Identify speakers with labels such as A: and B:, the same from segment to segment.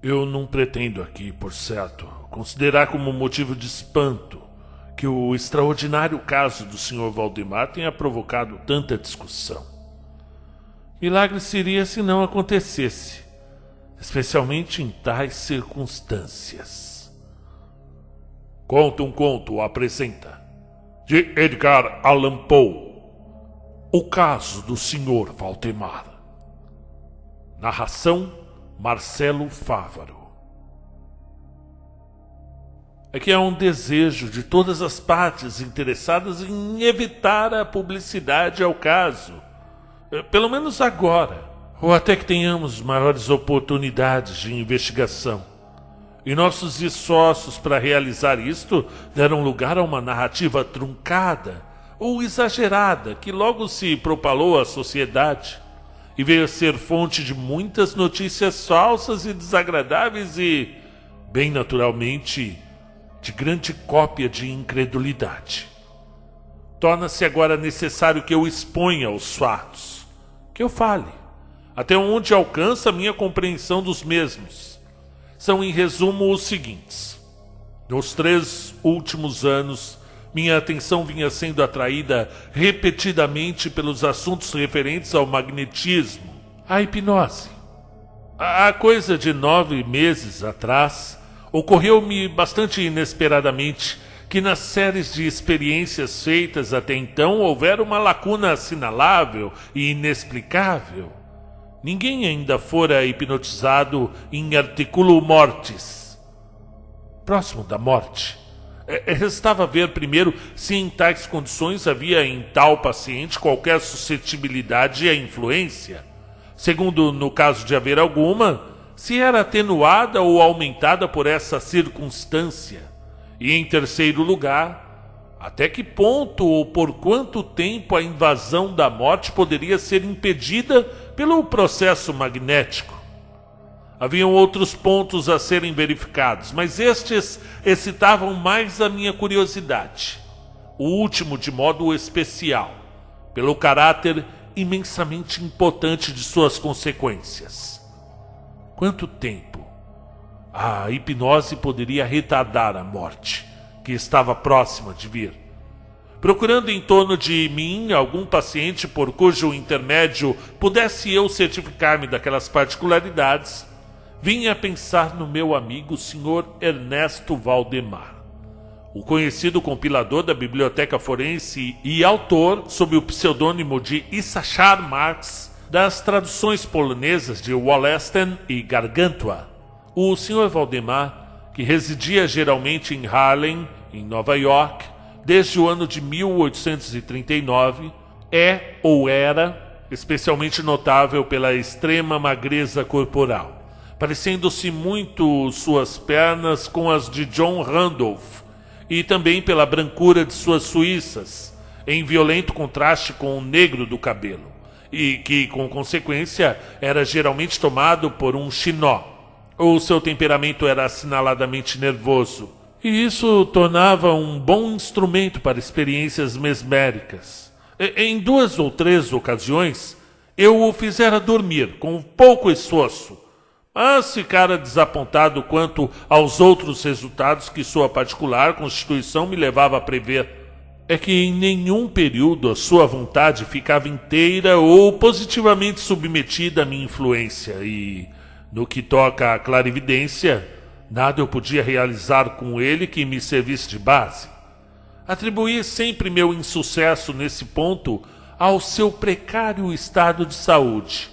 A: Eu não pretendo aqui, por certo, considerar como motivo de espanto que o extraordinário caso do Sr. Valdemar tenha provocado tanta discussão. Milagre seria se não acontecesse, especialmente em tais circunstâncias. Conta um conto, apresenta. De Edgar Allan Poe. O caso do Sr. Valdemar. Narração Marcelo Fávaro. É que há um desejo de todas as partes interessadas em evitar a publicidade ao caso, pelo menos agora, ou até que tenhamos maiores oportunidades de investigação. E nossos esforços para realizar isto deram lugar a uma narrativa truncada ou exagerada que logo se propalou à sociedade e veio a ser fonte de muitas notícias falsas e desagradáveis e, bem naturalmente, de grande cópia de incredulidade. Torna-se agora necessário que eu exponha os fatos, que eu fale, até onde alcança a minha compreensão dos mesmos. São, em resumo, os seguintes. Nos 3 últimos anos, minha atenção vinha sendo atraída repetidamente pelos assuntos referentes ao magnetismo, à hipnose. Há coisa de 9 meses atrás, ocorreu-me bastante inesperadamente que nas séries de experiências feitas até então houvera uma lacuna assinalável e inexplicável. Ninguém ainda fora hipnotizado em articulo mortis, próximo da morte. Restava ver primeiro se em tais condições havia em tal paciente qualquer suscetibilidade à influência. Segundo, no caso de haver alguma, se era atenuada ou aumentada por essa circunstância. E em terceiro lugar, até que ponto ou por quanto tempo a invasão da morte poderia ser impedida pelo processo magnético. Haviam outros pontos a serem verificados, mas estes excitavam mais a minha curiosidade. O último de modo especial, pelo caráter imensamente importante de suas consequências. Quanto tempo a hipnose poderia retardar a morte, que estava próxima de vir? Procurando em torno de mim algum paciente por cujo intermédio pudesse eu certificar-me daquelas particularidades, vinha a pensar no meu amigo Sr. Ernesto Valdemar, o conhecido compilador da Biblioteca Forense e autor, sob o pseudônimo de Issachar Marx, das traduções polonesas de Wallerstein e Gargantua. O Sr. Valdemar, que residia geralmente em Harlem, em Nova York, desde o ano de 1839, é ou era especialmente notável pela extrema magreza corporal, parecendo-se muito suas pernas com as de John Randolph, e também pela brancura de suas suíças, em violento contraste com o negro do cabelo, e que, com consequência, era geralmente tomado por um chinó. O seu temperamento era assinaladamente nervoso, e isso tornava um bom instrumento para experiências mesméricas. Em 2 ou 3 ocasiões, eu o fizera dormir com pouco esforço, mas ficara desapontado quanto aos outros resultados que sua particular constituição me levava a prever. É que em nenhum período a sua vontade ficava inteira ou positivamente submetida à minha influência e, no que toca à clarividência, nada eu podia realizar com ele que me servisse de base. Atribuí sempre meu insucesso nesse ponto ao seu precário estado de saúde.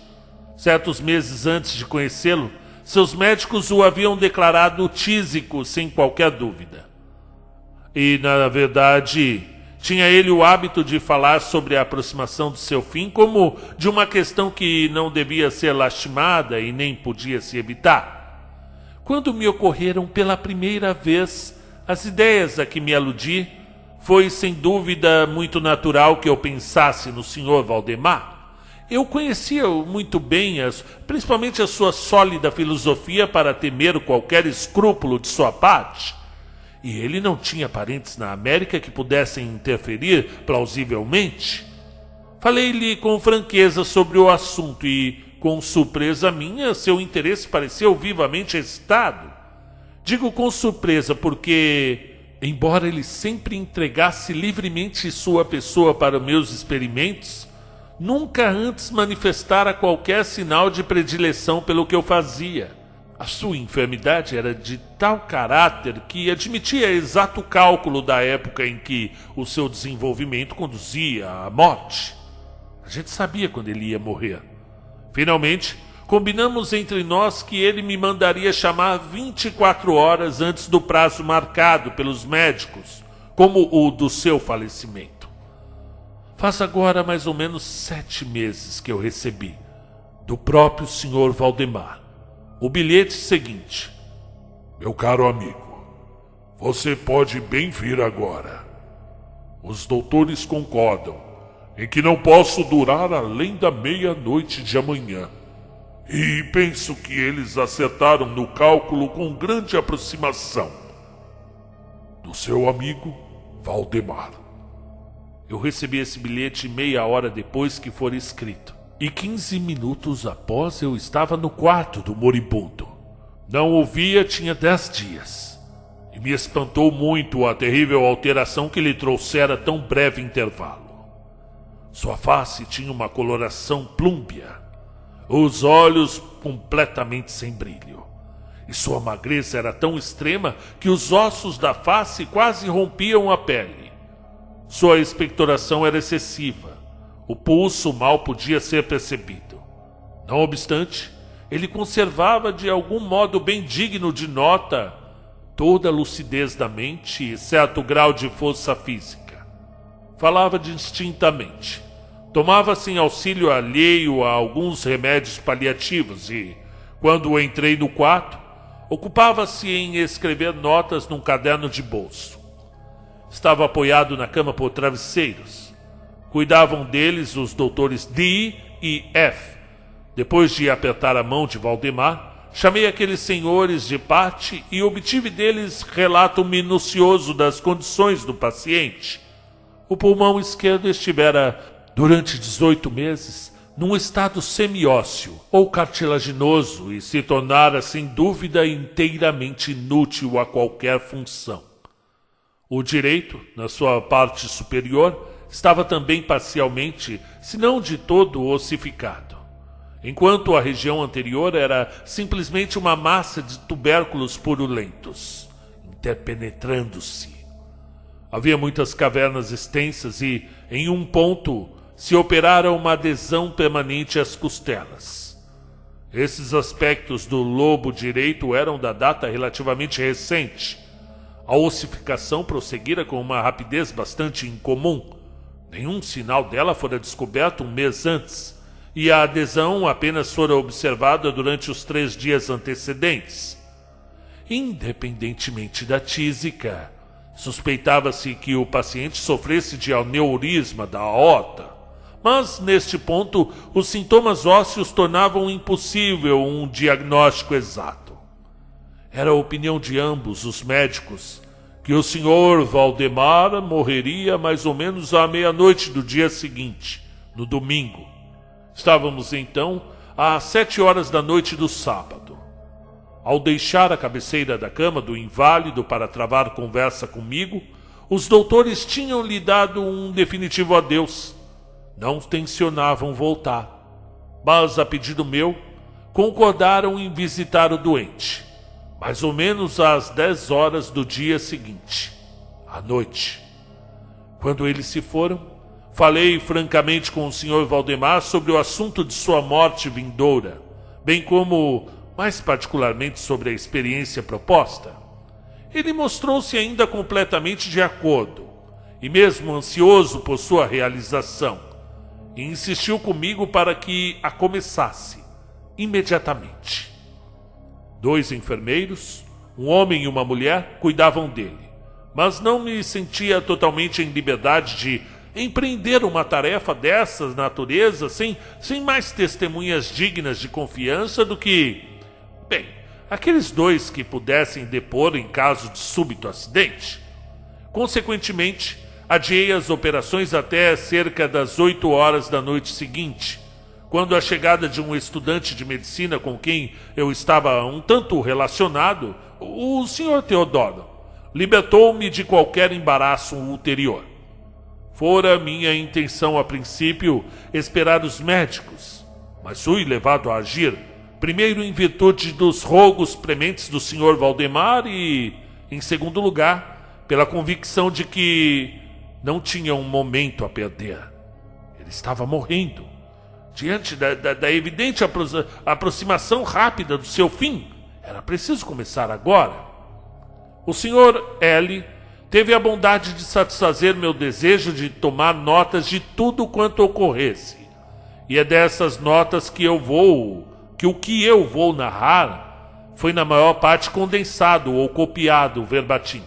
A: Certos meses antes de conhecê-lo, seus médicos o haviam declarado tísico sem qualquer dúvida. E, na verdade, tinha ele o hábito de falar sobre a aproximação do seu fim como de uma questão que não devia ser lastimada e nem podia se evitar. Quando me ocorreram pela primeira vez as ideias a que me aludi, foi sem dúvida muito natural que eu pensasse no Sr. Valdemar. Eu conhecia muito bem, principalmente a sua sólida filosofia para temer qualquer escrúpulo de sua parte. E ele não tinha parentes na América que pudessem interferir plausivelmente. Falei-lhe com franqueza sobre o assunto e, com surpresa minha, seu interesse pareceu vivamente excitado. Digo com surpresa porque, embora ele sempre entregasse livremente sua pessoa para meus experimentos, nunca antes manifestara qualquer sinal de predileção pelo que eu fazia. A sua enfermidade era de tal caráter que admitia exato cálculo da época em que o seu desenvolvimento conduzia à morte. A gente sabia quando ele ia morrer. Finalmente, combinamos entre nós que ele me mandaria chamar 24 horas antes do prazo marcado pelos médicos, como o do seu falecimento. Faz agora mais ou menos 7 meses que eu recebi, do próprio Sr. Valdemar, o bilhete seguinte:
B: Meu caro amigo, você pode bem vir agora. Os doutores concordam em que não posso durar além da meia-noite de amanhã. E penso que eles acertaram no cálculo com grande aproximação. Do seu amigo, Valdemar.
A: Eu recebi esse bilhete meia hora depois que fora escrito. E 15 minutos após eu estava no quarto do moribundo. Não o via tinha 10 dias. E me espantou muito a terrível alteração que lhe trouxera tão breve intervalo. Sua face tinha uma coloração plúmbea, os olhos completamente sem brilho, e sua magreza era tão extrema que os ossos da face quase rompiam a pele. Sua expectoração era excessiva, o pulso mal podia ser percebido. Não obstante, ele conservava de algum modo bem digno de nota toda a lucidez da mente e certo grau de força física. Falava distintamente. Tomava sem auxílio alheio a alguns remédios paliativos e, quando entrei no quarto, ocupava-se em escrever notas num caderno de bolso. Estava apoiado na cama por travesseiros. Cuidavam deles os doutores D e F. Depois de apertar a mão de Valdemar, chamei aqueles senhores de parte e obtive deles relato minucioso das condições do paciente. O pulmão esquerdo estivera, durante 18 meses, num estado semiósseo ou cartilaginoso e se tornara, sem dúvida, inteiramente inútil a qualquer função. O direito, na sua parte superior, estava também parcialmente, se não de todo, ossificado, enquanto a região anterior era simplesmente uma massa de tubérculos purulentos, interpenetrando-se. Havia muitas cavernas extensas e, em um ponto, se operara uma adesão permanente às costelas. Esses aspectos do lobo direito eram da data relativamente recente. A ossificação prosseguira com uma rapidez bastante incomum. Nenhum sinal dela fora descoberto um mês antes, e a adesão apenas fora observada durante os 3 dias antecedentes. Independentemente da tísica, suspeitava-se que o paciente sofresse de aneurisma da aorta, mas neste ponto os sintomas ósseos tornavam impossível um diagnóstico exato. Era a opinião de ambos os médicos que o Sr. Valdemar morreria mais ou menos à meia-noite do dia seguinte, no domingo. Estávamos então às 7 horas da noite do sábado. Ao deixar a cabeceira da cama do inválido para travar conversa comigo, os doutores tinham-lhe dado um definitivo adeus. Não tencionavam voltar, mas, a pedido meu, concordaram em visitar o doente, mais ou menos às 10 horas do dia seguinte, à noite. Quando eles se foram, falei francamente com o Sr. Valdemar sobre o assunto de sua morte vindoura, bem como, mais particularmente, sobre a experiência proposta. Ele mostrou-se ainda completamente de acordo, e mesmo ansioso por sua realização, e insistiu comigo para que a começasse imediatamente. 2 enfermeiros, um homem e uma mulher, cuidavam dele, mas não me sentia totalmente em liberdade de empreender uma tarefa dessas natureza sem mais testemunhas dignas de confiança do que, bem, aqueles 2 que pudessem depor em caso de súbito acidente. Consequentemente, adiei as operações até cerca das 8 horas da noite seguinte, quando a chegada de um estudante de medicina com quem eu estava um tanto relacionado, o Sr. Teodoro, libertou-me de qualquer embaraço ulterior. Fora minha intenção a princípio esperar os médicos, mas fui levado a agir, primeiro em virtude dos rogos prementes do Sr. Valdemar e, em segundo lugar, pela convicção de que não tinha um momento a perder. Ele estava morrendo. Diante da evidente aproximação rápida do seu fim, era preciso começar agora. O Sr. L. teve a bondade de satisfazer meu desejo de tomar notas de tudo quanto ocorresse. E é dessas notas que o que eu vou narrar foi na maior parte condensado ou copiado verbatim.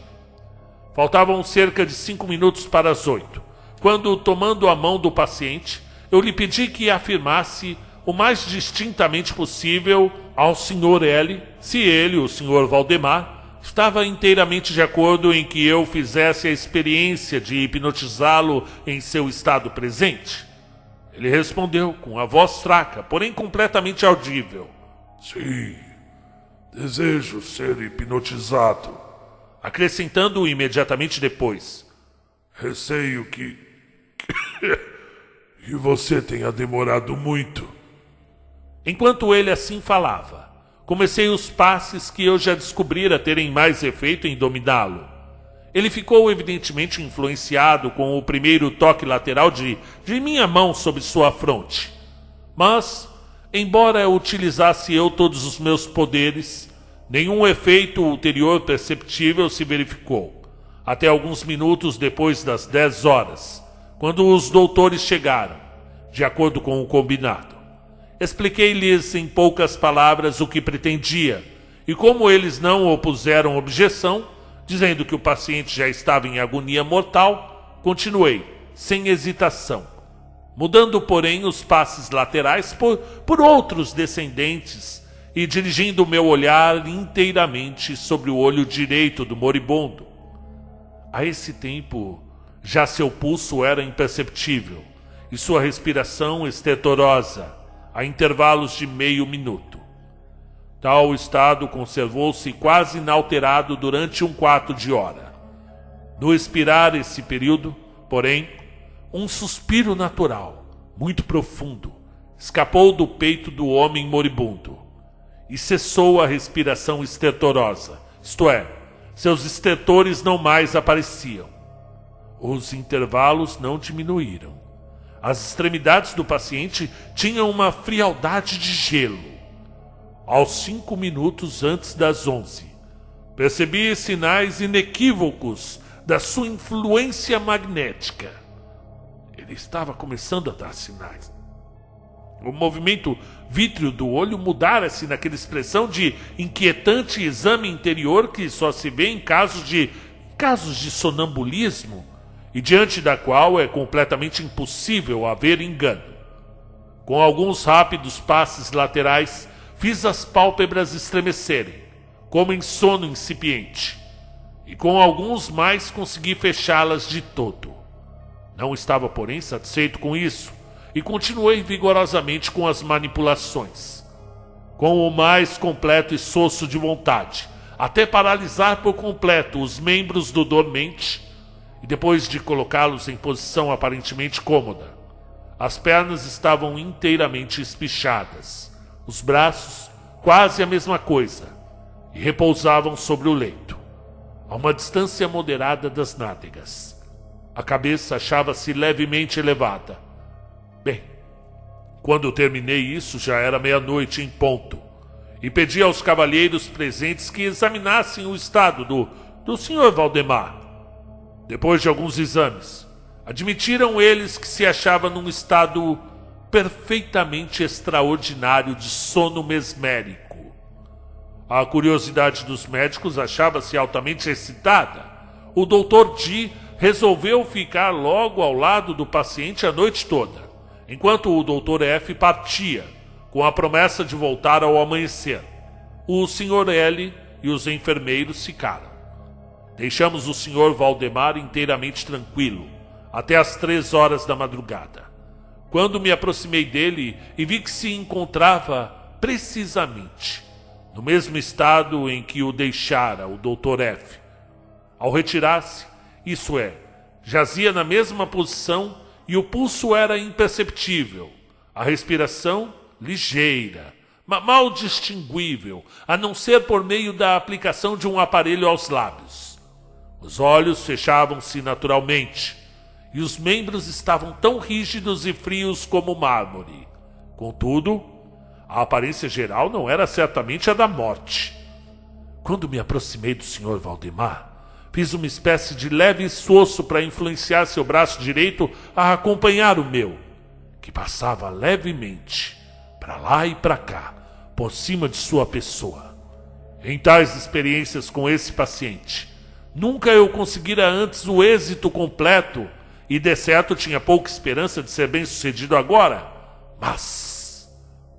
A: Faltavam cerca de 5 minutos para as 8, quando, tomando a mão do paciente, eu lhe pedi que afirmasse o mais distintamente possível ao Sr. L. se ele, o Sr. Valdemar, estava inteiramente de acordo em que eu fizesse a experiência de hipnotizá-lo em seu estado presente. Ele respondeu com a voz fraca, porém completamente audível:
B: Sim, desejo ser hipnotizado.
A: Acrescentando imediatamente depois:
B: Receio que você tenha demorado muito.
A: Enquanto ele assim falava, comecei os passes que eu já descobrira terem mais efeito em dominá-lo. Ele ficou evidentemente influenciado com o primeiro toque lateral de minha mão sobre sua fronte. Mas, embora utilizasse eu todos os meus poderes, nenhum efeito ulterior perceptível se verificou, até alguns minutos depois das 10 horas, quando os doutores chegaram, de acordo com o combinado. Expliquei-lhes em poucas palavras o que pretendia, e como eles não opuseram objeção, dizendo que o paciente já estava em agonia mortal, continuei, sem hesitação, mudando, porém, os passes laterais por outros descendentes e dirigindo o meu olhar inteiramente sobre o olho direito do moribundo. A esse tempo, já seu pulso era imperceptível e sua respiração estertorosa, a intervalos de meio minuto. Tal estado conservou-se quase inalterado durante 1/4 de hora. No expirar esse período, porém, um suspiro natural, muito profundo, escapou do peito do homem moribundo e cessou a respiração estertorosa, isto é, seus estertores não mais apareciam. Os intervalos não diminuíram. As extremidades do paciente tinham uma frialdade de gelo. Aos 5 minutos antes das 11, percebi sinais inequívocos da sua influência magnética. Ele estava começando a dar sinais. O movimento vítreo do olho mudara-se naquela expressão de inquietante exame interior que só se vê em casos de sonambulismo e diante da qual é completamente impossível haver engano. Com alguns rápidos passes laterais, fiz as pálpebras estremecerem, como em sono incipiente, e com alguns mais consegui fechá-las de todo. Não estava, porém, satisfeito com isso, e continuei vigorosamente com as manipulações, com o mais completo esforço de vontade, até paralisar por completo os membros do dormente, e depois de colocá-los em posição aparentemente cômoda, as pernas estavam inteiramente espichadas, os braços quase a mesma coisa, e repousavam sobre o leito, a uma distância moderada das nádegas. A cabeça achava-se levemente elevada. Bem, quando terminei isso já era 00:00 em ponto, e pedi aos cavalheiros presentes que examinassem o estado do Sr. Valdemar. Depois de alguns exames, admitiram eles que se achava num estado perfeitamente extraordinário de sono mesmérico. A curiosidade dos médicos achava-se altamente excitada. O Dr. D resolveu ficar logo ao lado do paciente a noite toda, enquanto o Dr. F partia, com a promessa de voltar ao amanhecer. O Sr. L e os enfermeiros ficaram. Deixamos o Sr. Valdemar inteiramente tranquilo, até às 3 horas da madrugada, quando me aproximei dele e vi que se encontrava precisamente no mesmo estado em que o deixara o Dr. F. Ao retirar-se, isso é, jazia na mesma posição e o pulso era imperceptível, a respiração ligeira, mal distinguível, a não ser por meio da aplicação de um aparelho aos lábios. Os olhos fechavam-se naturalmente, e os membros estavam tão rígidos e frios como mármore. Contudo, a aparência geral não era certamente a da morte. Quando me aproximei do Sr. Valdemar, fiz uma espécie de leve esforço para influenciar seu braço direito a acompanhar o meu, que passava levemente, para lá e para cá, por cima de sua pessoa. Em tais experiências com esse paciente, nunca eu conseguira antes o êxito completo, e de certo tinha pouca esperança de ser bem-sucedido agora. Mas,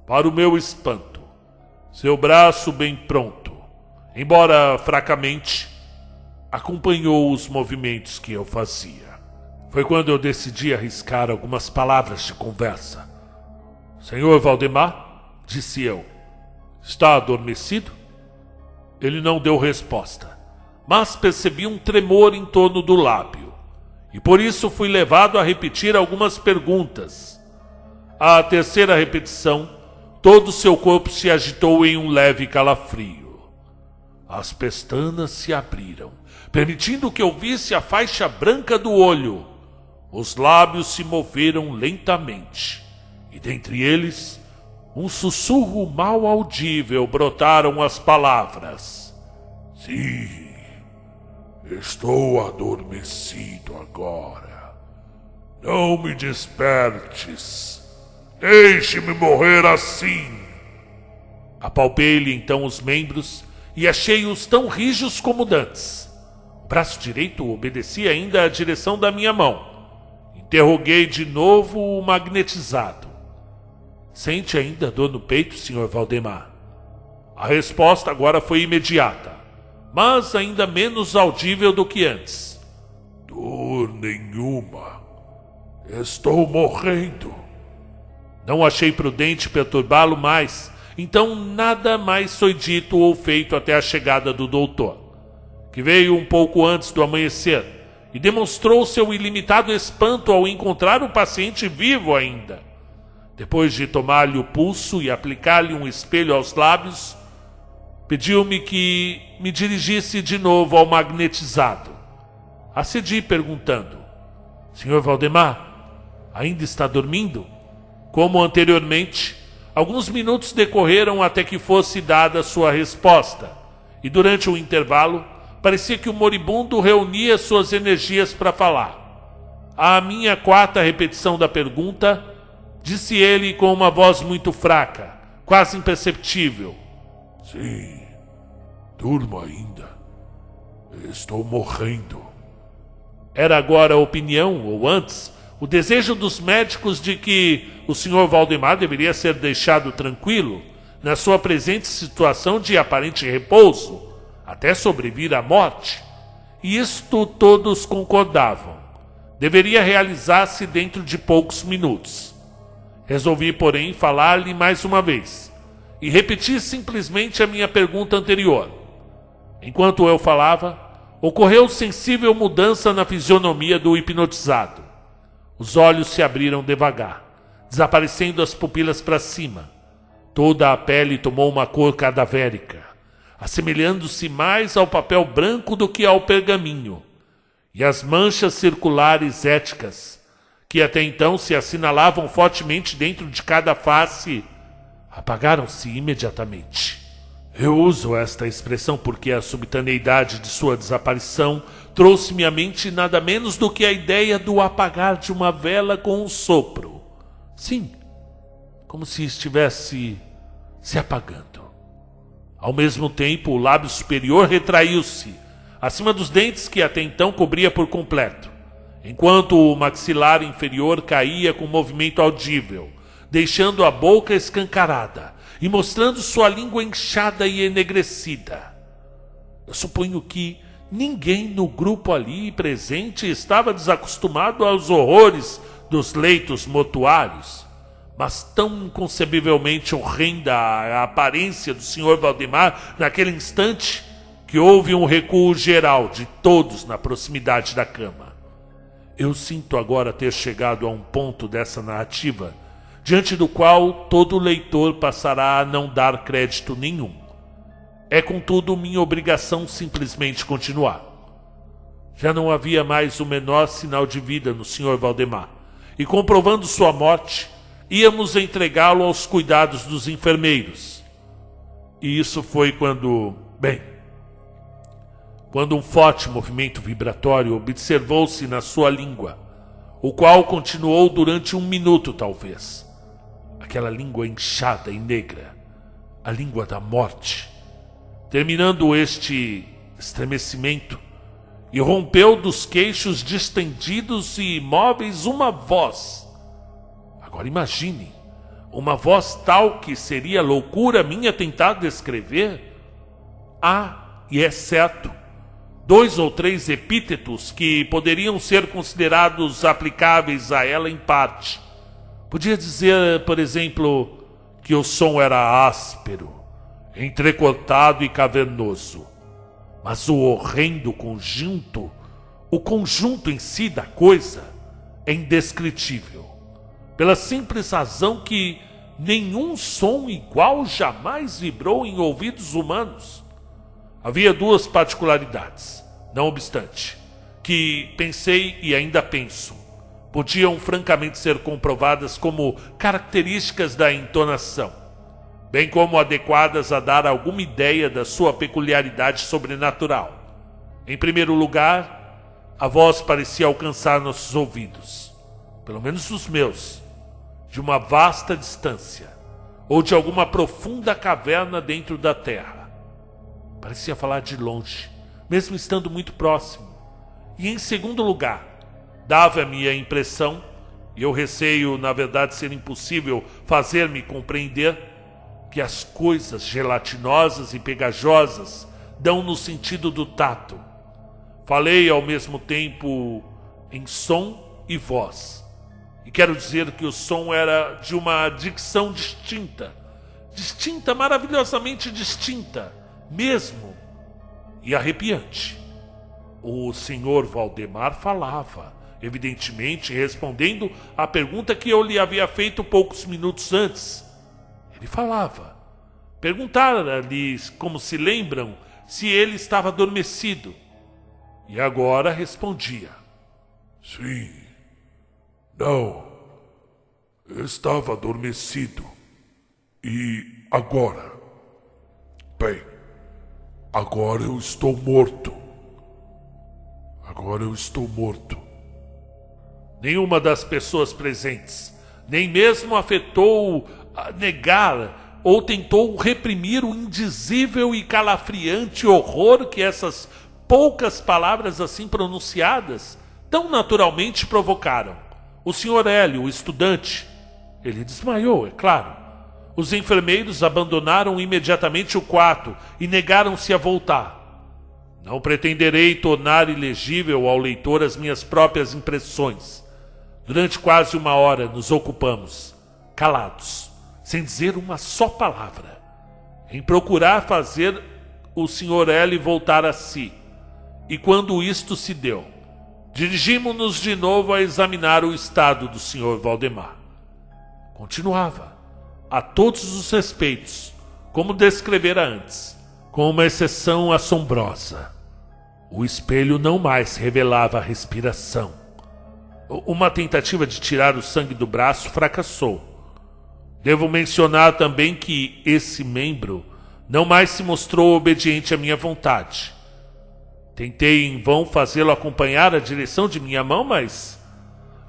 A: para o meu espanto, seu braço bem pronto, embora fracamente, acompanhou os movimentos que eu fazia. Foi quando eu decidi arriscar algumas palavras de conversa. Senhor Valdemar, disse eu, está adormecido? Ele não deu resposta, mas percebi um tremor em torno do lábio, e por isso fui levado a repetir algumas perguntas. À terceira repetição, todo o seu corpo se agitou em um leve calafrio. As pestanas se abriram, permitindo que eu visse a faixa branca do olho. Os lábios se moveram lentamente, e dentre eles, um sussurro mal audível brotaram as palavras.
B: Sim, estou adormecido agora. Não me despertes. Deixe-me morrer assim.
A: Apalpei-lhe então os membros e achei-os tão rijos como dantes. O braço direito obedecia ainda à direção da minha mão. Interroguei de novo o magnetizado. Sente ainda dor no peito, Sr. Valdemar? A resposta agora foi imediata, mas ainda menos audível do que antes.
B: Dor nenhuma. Estou morrendo.
A: Não achei prudente perturbá-lo mais, então nada mais foi dito ou feito até a chegada do doutor, que veio um pouco antes do amanhecer e demonstrou seu ilimitado espanto ao encontrar o paciente vivo ainda. Depois de tomar-lhe o pulso e aplicar-lhe um espelho aos lábios, pediu-me que me dirigisse de novo ao magnetizado. Acedi perguntando, Sr. Valdemar, ainda está dormindo? Como anteriormente, alguns minutos decorreram até que fosse dada sua resposta, e durante o intervalo, parecia que o moribundo reunia suas energias para falar. À minha quarta repetição da pergunta, disse ele com uma voz muito fraca, quase imperceptível.
B: Sim, durmo ainda. Estou morrendo.
A: Era agora a opinião, ou antes, o desejo dos médicos de que o Sr. Valdemar deveria ser deixado tranquilo na sua presente situação de aparente repouso, até sobrevir à morte. E isto todos concordavam. Deveria realizar-se dentro de poucos minutos. Resolvi, porém, falar-lhe mais uma vez e repetir simplesmente a minha pergunta anterior. Enquanto eu falava, ocorreu sensível mudança na fisionomia do hipnotizado. Os olhos se abriram devagar, desaparecendo as pupilas para cima. Toda a pele tomou uma cor cadavérica, assemelhando-se mais ao papel branco do que ao pergaminho. E as manchas circulares éticas, que até então se assinalavam fortemente dentro de cada face, apagaram-se imediatamente. Eu uso esta expressão porque a subitaneidade de sua desaparição trouxe-me à mente nada menos do que a ideia do apagar de uma vela com um sopro. Sim, como se estivesse se apagando. Ao mesmo tempo, o lábio superior retraiu-se, acima dos dentes que até então cobria por completo, enquanto o maxilar inferior caía com movimento audível, deixando a boca escancarada e mostrando sua língua inchada e enegrecida. Eu suponho que ninguém no grupo ali presente estava desacostumado aos horrores dos leitos mortuários, mas tão inconcebivelmente horrenda a aparência do Sr. Valdemar naquele instante que houve um recuo geral de todos na proximidade da cama. Eu sinto agora ter chegado a um ponto dessa narrativa diante do qual todo leitor passará a não dar crédito nenhum. É, contudo, minha obrigação simplesmente continuar. Já não havia mais o menor sinal de vida no Sr. Valdemar, e comprovando sua morte, íamos entregá-lo aos cuidados dos enfermeiros. E isso foi quando um forte movimento vibratório observou-se na sua língua, o qual continuou durante 1 minuto talvez. Aquela língua inchada e negra, a língua da morte. Terminando este estremecimento, irrompeu dos queixos distendidos e imóveis uma voz. Agora imagine, uma voz tal que seria loucura minha tentar descrever. E é certo, 2 ou 3 epítetos que poderiam ser considerados aplicáveis a ela em parte. Podia dizer, por exemplo, que o som era áspero, entrecortado e cavernoso. Mas o horrendo conjunto, o conjunto em si da coisa, é indescritível, pela simples razão que nenhum som igual jamais vibrou em ouvidos humanos. Havia 2 particularidades, não obstante, que pensei e ainda penso, podiam francamente ser comprovadas como características da entonação, bem como adequadas a dar alguma ideia da sua peculiaridade sobrenatural. Em primeiro lugar, a voz parecia alcançar nossos ouvidos, pelo menos os meus, de uma vasta distância, ou de alguma profunda caverna dentro da terra. Parecia falar de longe, mesmo estando muito próximo. E em segundo lugar, dava-me a impressão, e eu receio, na verdade, ser impossível fazer-me compreender, que as coisas gelatinosas e pegajosas dão no sentido do tato. Falei ao mesmo tempo em som e voz. E quero dizer que o som era de uma dicção distinta, maravilhosamente distinta, mesmo, e arrepiante. O Sr. Valdemar falava, evidentemente respondendo à pergunta que eu lhe havia feito poucos minutos antes. Ele falava. Perguntara-lhe, como se lembram, se ele estava adormecido. E agora respondia.
B: Sim. Não. Eu estava adormecido. E agora? Bem, agora eu estou morto. Agora eu estou morto.
A: Nenhuma das pessoas presentes, nem mesmo afetou negar ou tentou reprimir o indizível e calafriante horror que essas poucas palavras assim pronunciadas tão naturalmente provocaram. O Sr. Hélio, o estudante, ele desmaiou, é claro. Os enfermeiros abandonaram imediatamente o quarto e negaram-se a voltar. Não pretenderei tornar ilegível ao leitor as minhas próprias impressões. Durante quase 1 hora nos ocupamos, calados, sem dizer uma só palavra, em procurar fazer o Sr. L. voltar a si. E quando isto se deu, dirigimos-nos de novo a examinar o estado do Sr. Valdemar. Continuava, a todos os respeitos, como descrevera antes, com uma exceção assombrosa. O espelho não mais revelava a respiração. Uma tentativa de tirar o sangue do braço fracassou. Devo mencionar também que esse membro não mais se mostrou obediente à minha vontade. Tentei em vão fazê-lo acompanhar a direção de minha mão, mas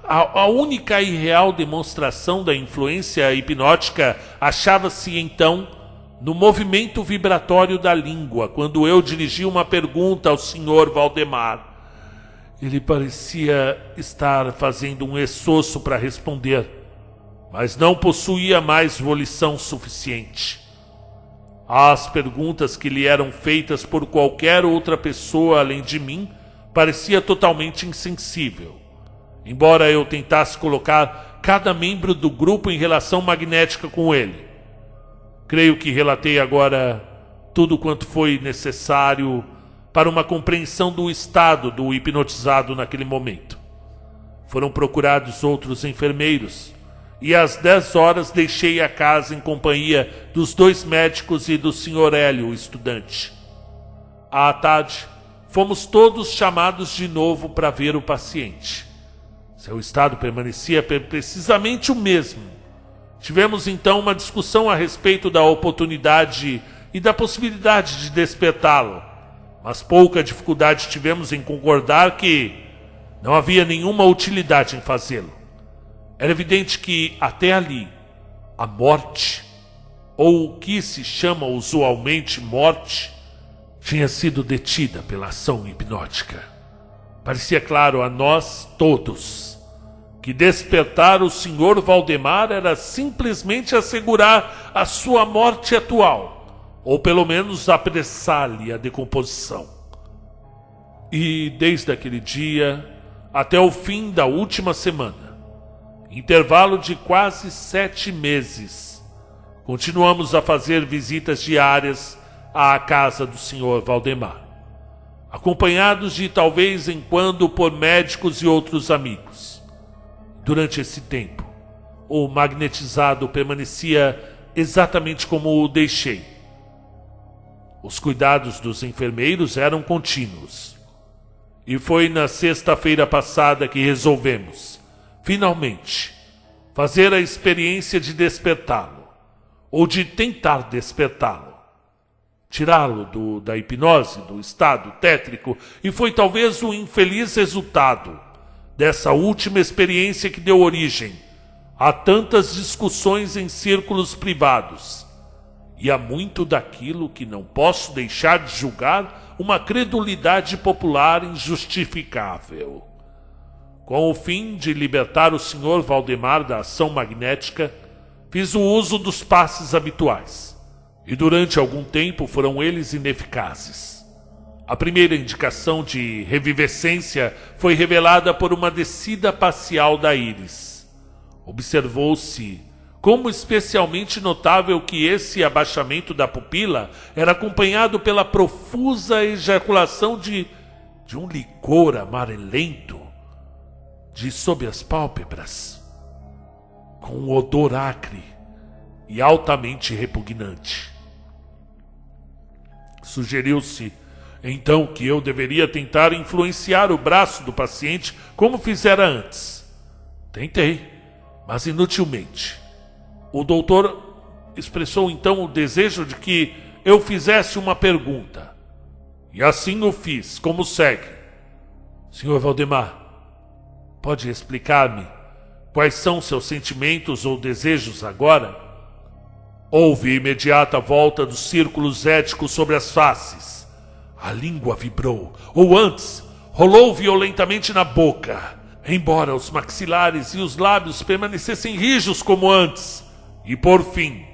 A: a única e real demonstração da influência hipnótica achava-se então no movimento vibratório da língua, quando eu dirigi uma pergunta ao Sr. Valdemar. Ele parecia estar fazendo um esforço para responder, mas não possuía mais volição suficiente. As perguntas que lhe eram feitas por qualquer outra pessoa além de mim parecia totalmente insensível. embora eu tentasse colocar cada membro do grupo em relação magnética com ele. Creio que relatei agora tudo quanto foi necessário para uma compreensão do estado do hipnotizado naquele momento. Foram procurados outros enfermeiros e às 10 horas deixei a casa em companhia dos 2 médicos e do Sr. Hélio, o estudante. À tarde, fomos todos chamados de novo para ver o paciente. Seu estado permanecia precisamente o mesmo. Tivemos então uma discussão a respeito da oportunidade e da possibilidade de despertá-lo, mas pouca dificuldade tivemos em concordar que não havia nenhuma utilidade em fazê-lo. Era evidente que, até ali, a morte, ou o que se chama usualmente morte, tinha sido detida pela ação hipnótica. Parecia claro a nós todos que despertar o Sr. Valdemar era simplesmente assegurar a sua morte atual, ou pelo menos apressar-lhe a decomposição. E desde aquele dia até o fim da última semana, intervalo de quase 7 meses, continuamos a fazer visitas diárias à casa do Sr. Valdemar, acompanhados de talvez em quando por médicos e outros amigos. Durante esse tempo, o magnetizado permanecia exatamente como o deixei. Os cuidados dos enfermeiros eram contínuos. E foi na sexta-feira passada que resolvemos, finalmente, fazer a experiência de despertá-lo, ou de tentar despertá-lo. Tirá-lo da hipnose, do estado tétrico, e foi talvez o infeliz resultado dessa última experiência que deu origem a tantas discussões em círculos privados, e a muito daquilo que não posso deixar de julgar uma credulidade popular injustificável. Com o fim de libertar o Sr. Valdemar da ação magnética, fiz o uso dos passes habituais, e durante algum tempo foram eles ineficazes. A primeira indicação de revivescência foi revelada por uma descida parcial da íris. Observou-se como especialmente notável que esse abaixamento da pupila era acompanhado pela profusa ejaculação de um licor amarelento de sob as pálpebras, com um odor acre e altamente repugnante. Sugeriu-se então que eu deveria tentar influenciar o braço do paciente como fizera antes. Tentei, mas inutilmente. O doutor expressou então o desejo de que eu fizesse uma pergunta. E assim o fiz, como segue. Sr. Valdemar, pode explicar-me quais são seus sentimentos ou desejos agora? Houve imediata volta dos círculos éticos sobre as faces. A língua vibrou, ou antes, rolou violentamente na boca, embora os maxilares e os lábios permanecessem rijos como antes. E por fim,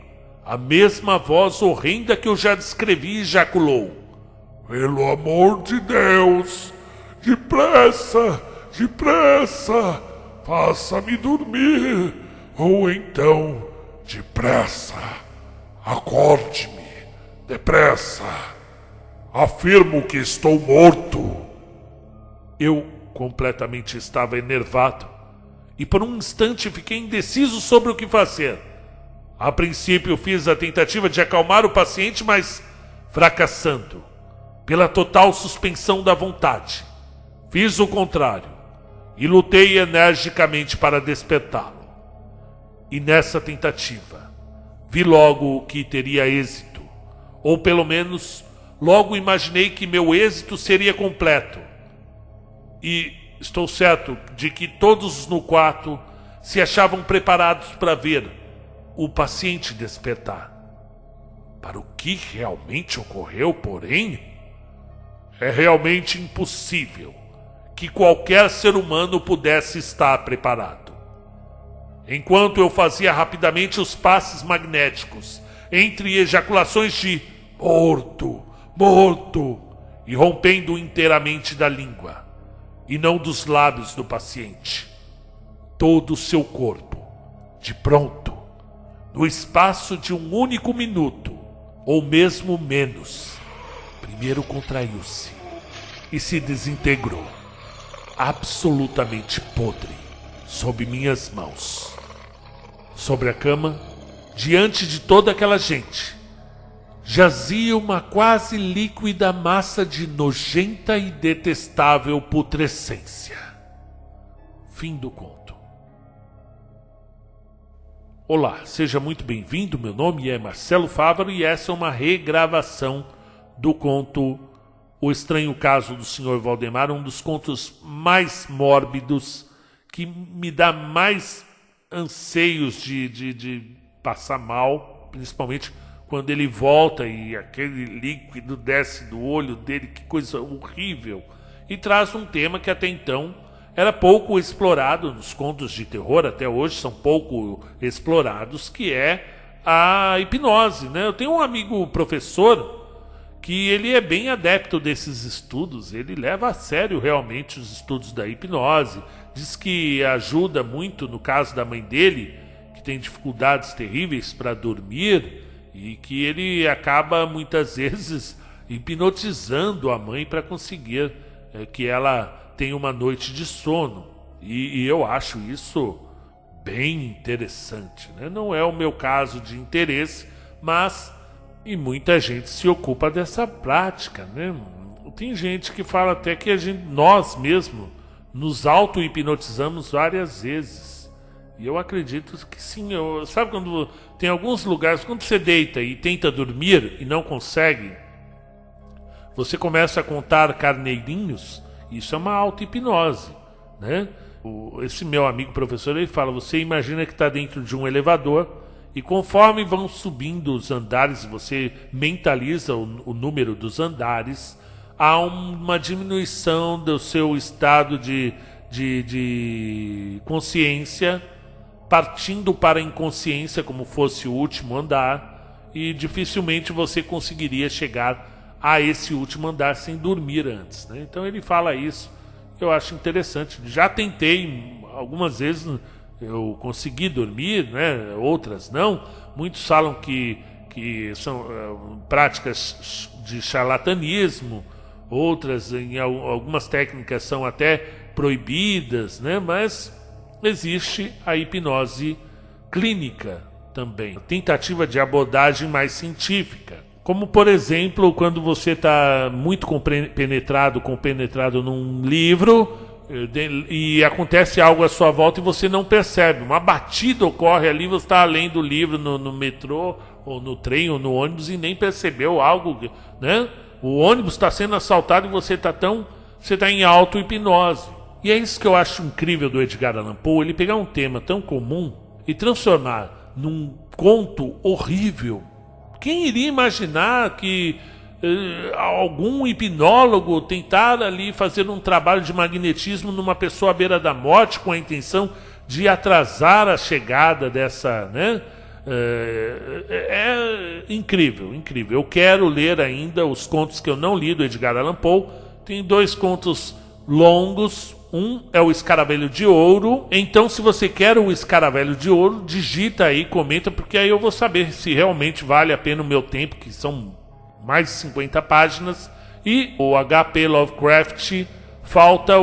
A: a mesma voz horrenda que eu já descrevi ejaculou: "Pelo amor de Deus, depressa, depressa, faça-me dormir, ou então, depressa, acorde-me, depressa. Afirmo que estou morto." Eu completamente estava enervado e por um instante fiquei indeciso sobre o que fazer. A princípio fiz a tentativa de acalmar o paciente, mas fracassando, pela total suspensão da vontade. Fiz o contrário e lutei energicamente para despertá-lo. E nessa tentativa vi logo que teria êxito, ou pelo menos logo imaginei que meu êxito seria completo. E estou certo de que todos no quarto se achavam preparados para ver o paciente despertar. Para o que realmente ocorreu, porém, é realmente impossível que qualquer ser humano pudesse estar preparado. Enquanto eu fazia rapidamente os passes magnéticos entre ejaculações de morto, morto, e rompendo inteiramente da língua, e não dos lábios do paciente, todo o seu corpo, de pronto, no espaço de um único minuto, ou mesmo menos. Primeiro contraiu-se e se desintegrou, absolutamente podre, sob minhas mãos. Sobre a cama, diante de toda aquela gente, jazia uma quase líquida massa de nojenta e detestável putrescência. Fim do conto. Olá, seja muito bem-vindo. Meu nome é Marcelo Fávaro e essa é uma regravação do conto O Estranho Caso do Sr. Valdemar, um dos contos mais mórbidos, que me dá mais anseios de passar mal, principalmente quando ele volta e aquele líquido desce do olho dele, que coisa horrível. E traz um tema que até então era pouco explorado nos contos de terror, até hoje são pouco explorados, que é a hipnose, né? Eu tenho um amigo professor que ele é bem adepto desses estudos, ele leva a sério realmente os estudos da hipnose, diz que ajuda muito no caso da mãe dele, que tem dificuldades terríveis para dormir, e que ele acaba muitas vezes hipnotizando a mãe para conseguir que ela tenha uma noite de sono. E eu acho isso bem interessante, né? Não é o meu caso de interesse, mas e muita gente se ocupa dessa prática, né? Tem gente que fala até que nós mesmos nos auto-hipnotizamos várias vezes. E eu acredito que sim. Sabe quando tem alguns lugares, quando você deita e tenta dormir e não consegue, você começa a contar carneirinhos, isso é uma auto-hipnose, né? Esse meu amigo professor, ele fala, você imagina que está dentro de um elevador e conforme vão subindo os andares, você mentaliza o número dos andares, há uma diminuição do seu estado de consciência, partindo para a inconsciência como fosse o último andar, e dificilmente você conseguiria chegar a esse último andar sem dormir antes, né? Então ele fala isso, eu acho interessante. Já tentei algumas vezes, eu consegui dormir, né? Outras não. Muitos falam que são práticas de charlatanismo, outras em algumas técnicas são até proibidas, né? Mas existe a hipnose clínica também, tentativa de abordagem mais científica, como por exemplo quando você está muito compenetrado num livro e acontece algo à sua volta e você não percebe, uma batida ocorre ali, você está lendo o livro no metrô ou no trem ou no ônibus e nem percebeu algo, né? O ônibus está sendo assaltado e você está em auto-hipnose. E é isso que eu acho incrível do Edgar Allan Poe, ele pegar um tema tão comum e transformar num conto horrível. Quem iria imaginar que algum hipnólogo tentar ali fazer um trabalho de magnetismo numa pessoa à beira da morte com a intenção de atrasar a chegada dessa, né? É incrível, incrível. Eu quero ler ainda os contos que eu não li do Edgar Allan Poe. Tem 2 contos longos. Um é o Escaravelho de Ouro. Então, se você quer o Escaravelho de Ouro, digita aí, comenta, porque aí eu vou saber se realmente vale a pena o meu tempo, que são mais de 50 páginas. E o H.P. Lovecraft, falta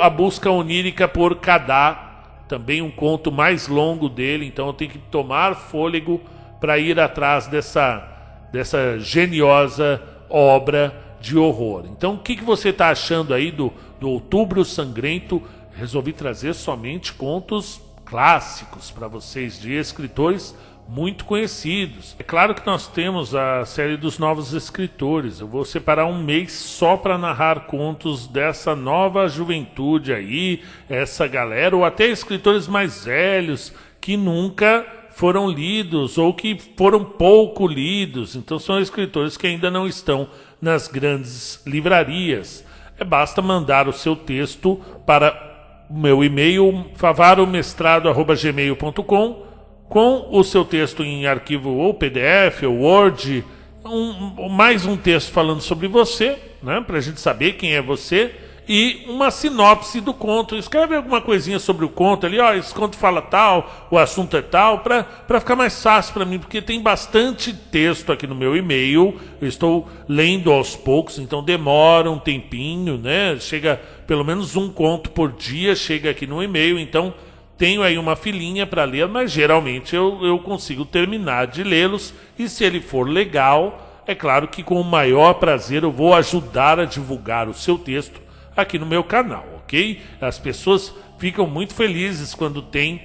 A: A Busca Onírica por Kadá, também um conto mais longo dele, então eu tenho que tomar fôlego para ir atrás dessa geniosa obra de horror. Então, o que você está achando aí do Outubro Sangrento? Resolvi trazer somente contos clássicos para vocês, de escritores muito conhecidos. É claro que nós temos a série dos novos escritores. Eu vou separar um mês só para narrar contos dessa nova juventude aí, essa galera, ou até escritores mais velhos que nunca foram lidos ou que foram pouco lidos. Então são escritores que ainda não estão nas grandes livrarias. Basta mandar o seu texto para o meu e-mail favaromestrado@gmail.com com o seu texto em arquivo ou PDF ou Word, mais um texto falando sobre você, né, para a gente saber quem é você, e uma sinopse do conto. Escreve alguma coisinha sobre o conto ali, ó, esse conto fala tal, o assunto é tal, para ficar mais fácil para mim, porque tem bastante texto aqui no meu e-mail, eu estou lendo aos poucos, então demora um tempinho, né? Chega pelo menos um conto por dia, chega aqui no e-mail, então tenho aí uma filinha para ler, mas geralmente eu consigo terminar de lê-los, e se ele for legal, é claro que com o maior prazer eu vou ajudar a divulgar o seu texto aqui no meu canal, ok? As pessoas ficam muito felizes quando tem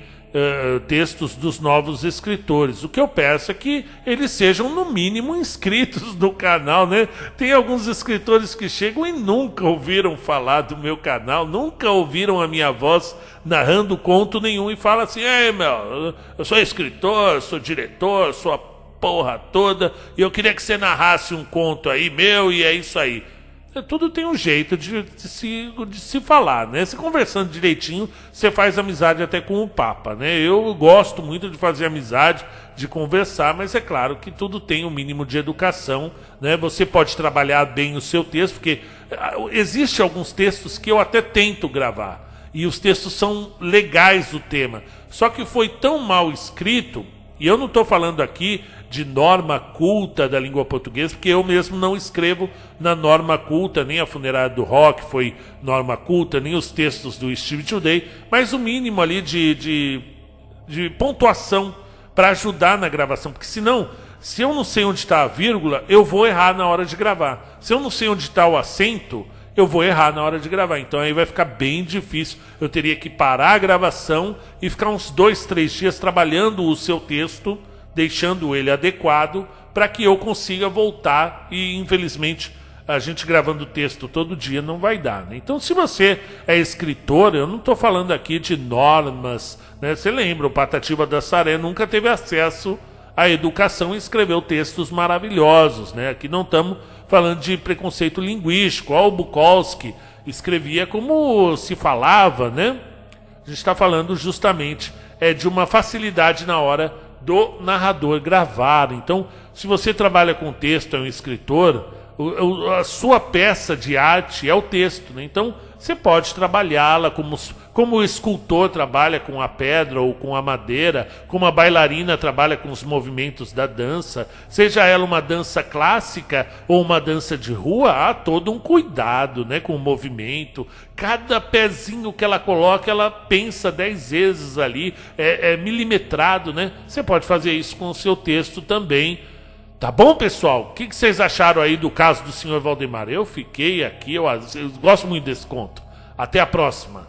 A: textos dos novos escritores. O que eu peço é que eles sejam no mínimo inscritos no canal, né? Tem alguns escritores que chegam e nunca ouviram falar do meu canal, nunca ouviram a minha voz narrando conto nenhum e falam assim: ei, meu, eu sou escritor, sou diretor, sou a porra toda, e eu queria que você narrasse um conto aí meu, e é isso aí. Tudo tem um jeito de se falar, né? Se conversando direitinho, você faz amizade até com o Papa, né? Eu gosto muito de fazer amizade, de conversar, mas é claro que tudo tem um mínimo de educação, né? Você pode trabalhar bem o seu texto, porque existe alguns textos que eu até tento gravar, e os textos são legais do tema, só que foi tão mal escrito, e eu não estou falando aqui de norma culta da língua portuguesa, porque eu mesmo não escrevo na norma culta, nem a Funerária do Rock foi norma culta, nem os textos do Steve Today, mas o mínimo ali de pontuação para ajudar na gravação, porque senão, se eu não sei onde está a vírgula, eu vou errar na hora de gravar. Se eu não sei onde está o acento, eu vou errar na hora de gravar. Então aí vai ficar bem difícil. Eu teria que parar a gravação e ficar uns 2, 3 dias trabalhando o seu texto, deixando ele adequado para que eu consiga voltar, e infelizmente a gente gravando texto todo dia não vai dar, né? Então, se você é escritor, eu não estou falando aqui de normas, né? Você lembra, o Patativa da Saré nunca teve acesso à educação e escreveu textos maravilhosos, né? Aqui não estamos falando de preconceito linguístico. O Bukowski escrevia como se falava, né? A gente está falando justamente de uma facilidade na hora do narrador gravar. Então, se você trabalha com texto, é um escritor, a sua peça de arte é o texto, né? Então, você pode trabalhá-la como o escultor trabalha com a pedra ou com a madeira, como a bailarina trabalha com os movimentos da dança, seja ela uma dança clássica ou uma dança de rua, há todo um cuidado, né, com o movimento. Cada pezinho que ela coloca, ela pensa 10 vezes ali, é milimetrado, né? Você pode fazer isso com o seu texto também. Tá bom, pessoal? O que vocês acharam aí do caso do senhor Valdemar? Eu fiquei aqui, eu gosto muito desse conto. Até a próxima.